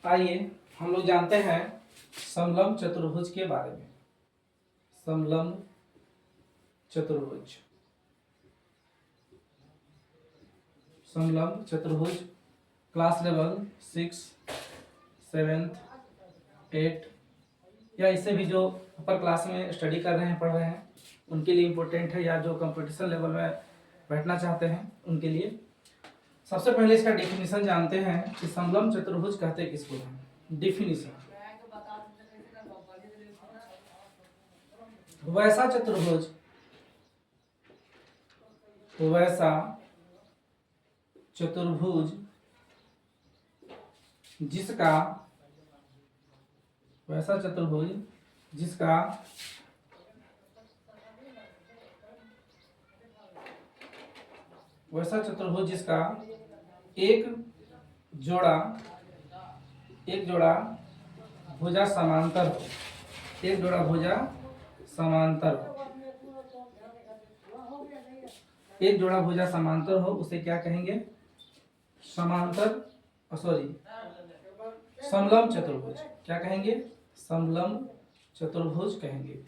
आइए हम लोग जानते हैं समलंब चतुर्भुज के बारे में। समलंब चतुर्भुज, समलंब चतुर्भुज क्लास लेवल 6, 7, 8 या इससे भी जो अपर क्लास में स्टडी कर रहे हैं, पढ़ रहे हैं, उनके लिए इम्पोर्टेंट है, या जो कंपटीशन लेवल में बैठना चाहते हैं उनके लिए। सबसे पहले इसका डेफिनेशन जानते हैं कि समलंब चतुर्भुज कहते किसको हैं। डेफिनेशन, वैसा चतुर्भुज, वैसा चतुर्भुज जिसका, वैसा चतुर्भुज जिसका वैसा चतुर्भुज जिसका एक जोड़ा भुजा समांतर हो, एक जोड़ा भुजा समांतर हो, एक जोड़ा भुजा समांतर हो, उसे क्या कहेंगे? समांतर, समलंब चतुर्भुज। क्या कहेंगे? समलंब चतुर्भुज कहेंगे,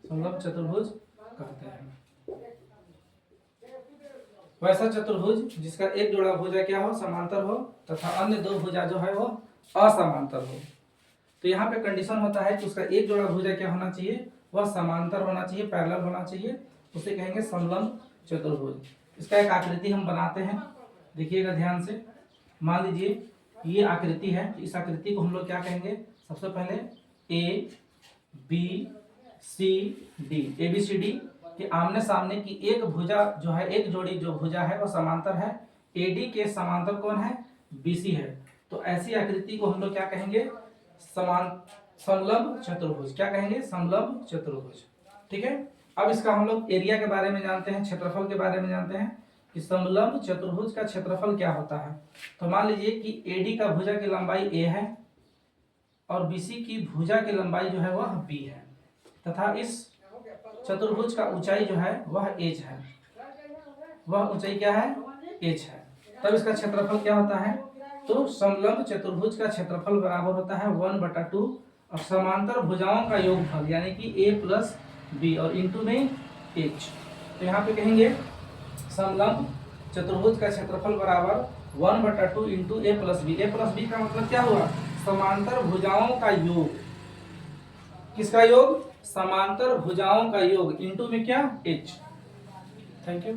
समलंब चतुर्भुज कहते हैं। वैसा चतुर्भुज जिसका एक जोड़ा भुजा क्या हो? समांतर हो, तथा अन्य दो भुजा जो है वो असमांतर हो। तो यहाँ पे कंडीशन होता है कि उसका एक जोड़ा भुजा क्या होना चाहिए? वह समांतर होना चाहिए, पैरेलल होना चाहिए, उसे कहेंगे समलंब चतुर्भुज। इसका एक आकृति हम बनाते हैं, देखिएगा ध्यान से। मान लीजिए ये आकृति है, इस आकृति को हम लोग क्या कहेंगे? सबसे पहले A B C D, ABCD के आमने सामने की एक भुजा जो है, एक जोड़ी जो भुजा है वह समांतर है। AD के समांतर कौन है? BC है। तो ऐसी आकृति को हम लोग क्या कहेंगे? समलंब चतुर्भुज। क्या कहेंगे? समलंब चतुर्भुज। ठीक है। अब इसका हम लोग एरिया के बारे में जानते हैं, क्षेत्रफल के बारे में जानते हैं कि समलंब चतुर्भुज का क्षेत्रफल क्या होता है। तो मान लीजिए कि AD का भुजा की लंबाई A है और BC की भुजा की लंबाई जो है वह B है, तथा इस चतुर्भुज का ऊंचाई जो है वह h है। वह ऊंचाई क्या है? h है। तब इसका क्षेत्रफल क्या होता है? तो समलंब चतुर्भुज का क्षेत्रफल बराबर होता है 1/2 और समांतर भुजाओं का योगफल, यानी कि a प्लस b और इंटू में h। तो यहाँ पे कहेंगे समलंब चतुर्भुज का क्षेत्रफल बराबर 1/2 into a plus b। a plus b का मतलब क्या हुआ? समांतर भुजाओं का योग। किसका योग? समांतर भुजाओं का योग, इंटू में क्या? h। Thank you.